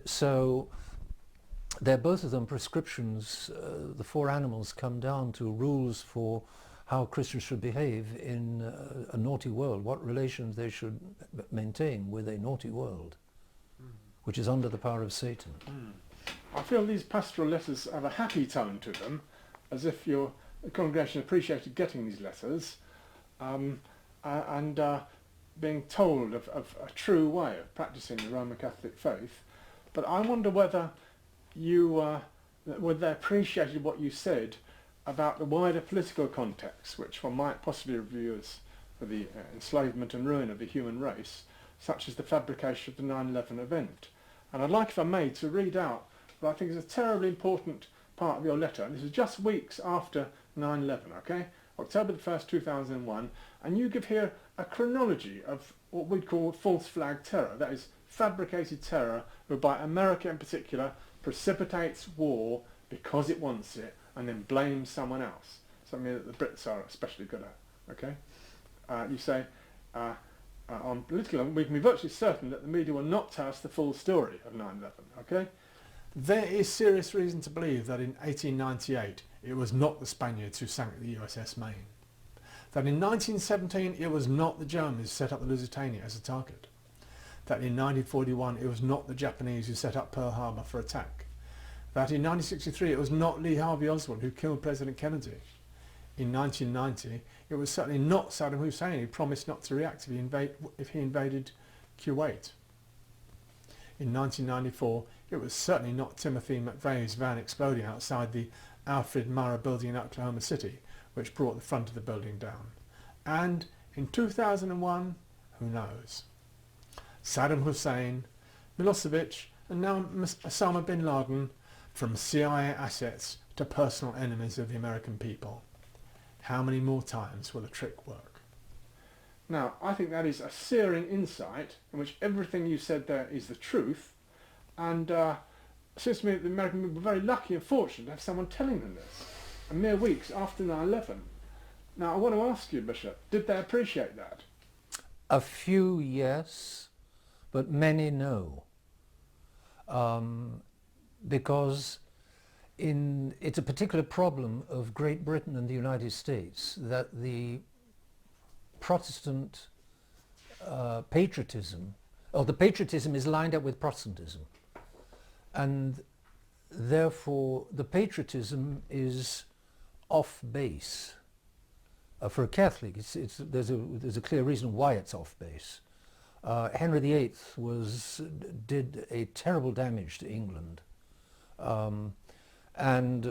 So they're both of them prescriptions. The four animals come down to rules for how Christians should behave in a naughty world, what relations they should maintain with a naughty world, which is under the power of Satan. I feel these pastoral letters have a happy tone to them, as if your congregation appreciated getting these letters and being told of a true way of practicing the Roman Catholic faith. But I wonder whether they appreciated what you said about the wider political context, which one might possibly review as for the enslavement and ruin of the human race, such as the fabrication of the 9/11 event. And I'd like, if I may, to read out what I think is a terribly important part of your letter. And this is just weeks after 9/11, okay? October the 1st, 2001, and you give here a chronology of what we'd call false flag terror, that is fabricated terror whereby America in particular precipitates war because it wants it and then blames someone else, something that the Brits are especially good at, okay? You say, on political, we can be virtually certain that the media will not tell us the full story of 9/11, okay? There is serious reason to believe that in 1898 it was not the Spaniards who sank the USS Maine. That in 1917 it was not the Germans who set up the Lusitania as a target. That in 1941 it was not the Japanese who set up Pearl Harbor for attack. That in 1963 it was not Lee Harvey Oswald who killed President Kennedy. In 1990 it was certainly not Saddam Hussein who promised not to react if he invaded Kuwait. In 1994 it was certainly not Timothy McVeigh's van exploding outside the Alfred Murrah building in Oklahoma City which brought the front of the building down. And in 2001, who knows? Saddam Hussein, Milosevic and now Osama bin Laden, from CIA assets to personal enemies of the American people. How many more times will the trick work? Now, I think that is a searing insight in which everything you said there is the truth, and it seems to me that the American people were very lucky and fortunate to have someone telling them this, a mere weeks after 9/11. Now, I want to ask you, Bishop, did they appreciate that? A few, yes, but many, no. Because it's a particular problem of Great Britain and the United States that the Protestant patriotism, or the patriotism is lined up with Protestantism, and therefore the patriotism is off base. For a Catholic, there's a clear reason why it's off base. Henry VIII did a terrible damage to England. And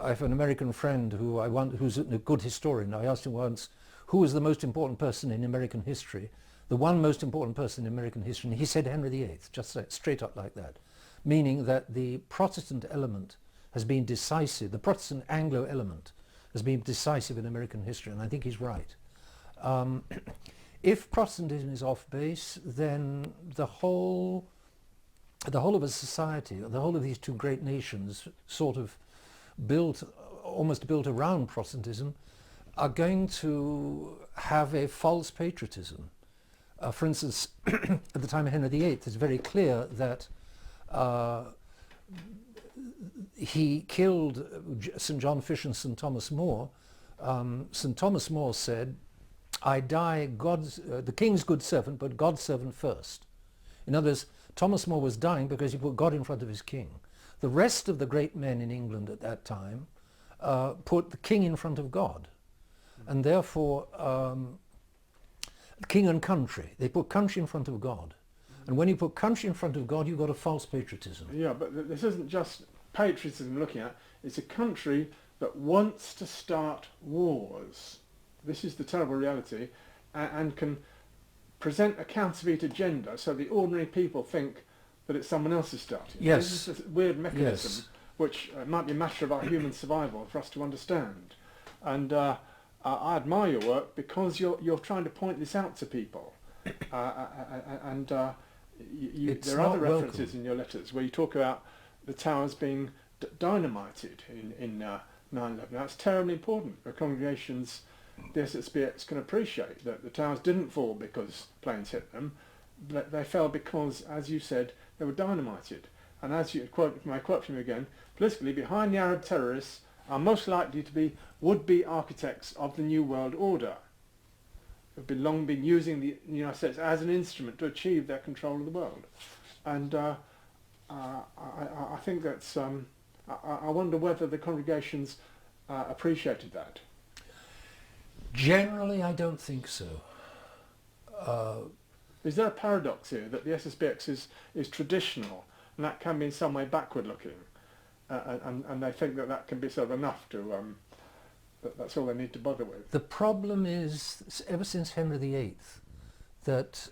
I have an American friend who's a good historian. I asked him once, who was the most important person in American history? The one most important person in American history, and he said Henry VIII, just straight up like that, meaning that the Protestant element has been decisive, the Protestant Anglo element has been decisive in American history, and I think he's right. If Protestantism is off base, then the whole of a society, the whole of these two great nations, sort of almost built around Protestantism, are going to have a false patriotism. For instance, at the time of Henry VIII, it's very clear that he killed St. John Fish and St. Thomas More. St. Thomas More said, "I die the king's good servant, but God's servant first." In other words, Thomas More was dying because he put God in front of his king. The rest of the great men in England at that time put the king in front of God. And therefore, king and country, they put country in front of God. And when you put country in front of God, you've got a false patriotism. Yeah, but this isn't just patriotism we're looking at. It's a country that wants to start wars. This is the terrible reality, and can present a counterfeit agenda so the ordinary people think that it's someone else's starting. Yes. This is a weird mechanism, Yes. which might be a matter of our human survival for us to understand. And I admire your work because you're trying to point this out to people. And there are other references in your letters where you talk about the towers being dynamited in 9/11. That's terribly important for congregations. The SSPX can appreciate that the towers didn't fall because planes hit them, but they fell because, as you said, they were dynamited. and as you quote, if I quote from you again, politically, behind the Arab terrorists are most likely to be would-be architects of the New World Order, who've long been using the United States as an instrument to achieve their control of the world. And I think that's, I wonder whether the congregations appreciated that. Generally, I don't think so. Is there a paradox here that the SSPX is traditional and that can be in some way backward looking, and they think that that can be sort of enough to, that's all they need to bother with? The problem is, ever since Henry VIII, that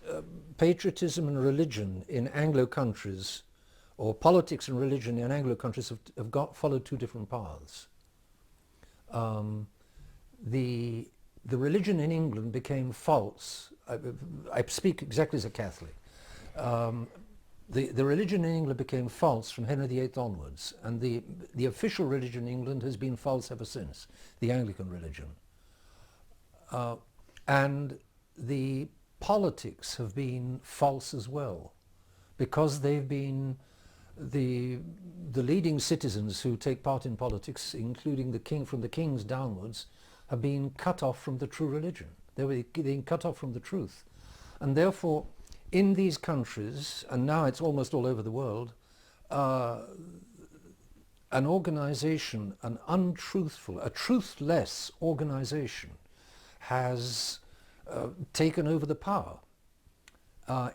patriotism and religion in Anglo countries, or politics and religion in Anglo countries, have followed two different paths. The religion in England became false. I speak exactly as a Catholic. The religion in England became false from Henry VIII onwards, and the official religion in England has been false ever since, the Anglican religion. And the politics have been false as well, because they've been the leading citizens who take part in politics, including the king, from the kings downwards, have been cut off from the true religion. They were being cut off from the truth. And therefore, in these countries, and now it's almost all over the world, an organization, an untruthful, a truthless organization has taken over the power.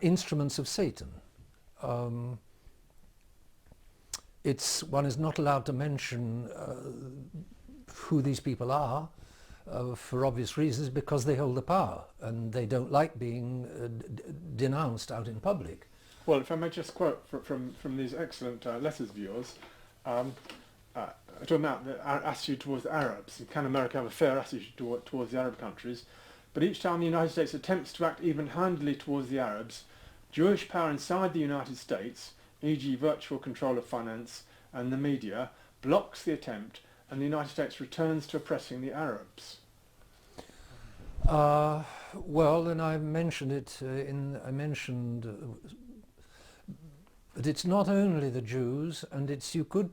Instruments of Satan. One is not allowed to mention who these people are, for obvious reasons, because they hold the power and they don't like being denounced out in public. Well, if I may just quote from these excellent letters of yours, talking about the attitude towards the Arabs, and can America have a fair attitude towards the Arab countries? But each time the United States attempts to act even-handedly towards the Arabs, Jewish power inside the United States, e.g. virtual control of finance and the media, blocks the attempt, and the United States returns to oppressing the Arabs. Well, and I mentioned it but it's not only the Jews, and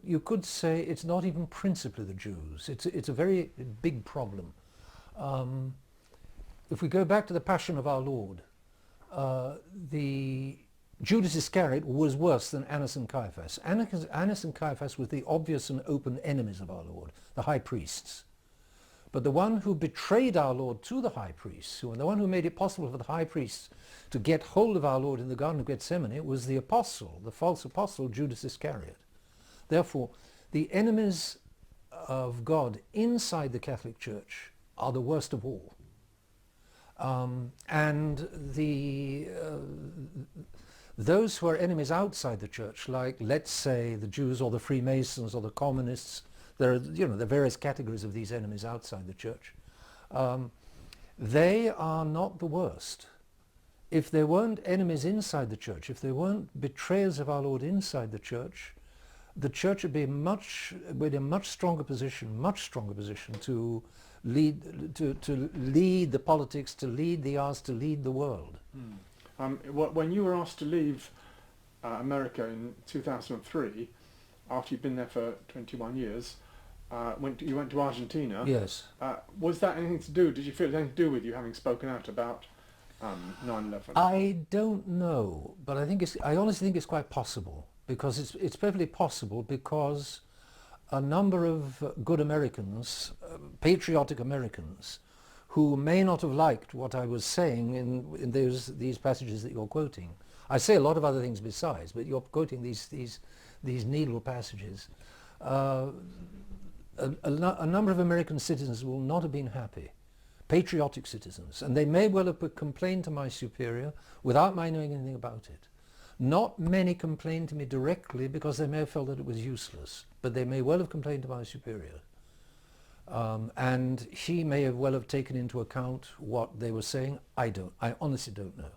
you could say it's not even principally the Jews. It's a very big problem. If we go back to the Passion of our Lord, the Judas Iscariot was worse than Annas and Caiaphas. Annas and Caiaphas were the obvious and open enemies of our Lord, the high priests. But the one who betrayed our Lord to the high priests, the one who made it possible for the high priests to get hold of our Lord in the Garden of Gethsemane, was the apostle, the false apostle, Judas Iscariot. Therefore, the enemies of God inside the Catholic Church are the worst of all. And those who are enemies outside the church, like, let's say, the Jews or the Freemasons or the communists, there are, the various categories of these enemies outside the church. They are not the worst. If there weren't enemies inside the church, if there weren't betrayers of our Lord inside the church would be in a much stronger position to lead the politics, to lead the arts, to lead the world. When you were asked to leave America in 2003, after you'd been there for 21 years, you went to Argentina. Yes. Was that anything to do? Did you feel it had anything to do with you having spoken out about 9/11? I don't know, but I honestly think it's quite possible, because it's perfectly possible, because a number of good Americans, patriotic Americans, who may not have liked what I was saying in these passages that you're quoting. I say a lot of other things besides, but you're quoting these needle passages. A number of American citizens will not have been happy, patriotic citizens, and they may well have complained to my superior without my knowing anything about it. Not many complained to me directly, because they may have felt that it was useless, but they may well have complained to my superior. And he may have well have taken into account what they were saying. I honestly don't know.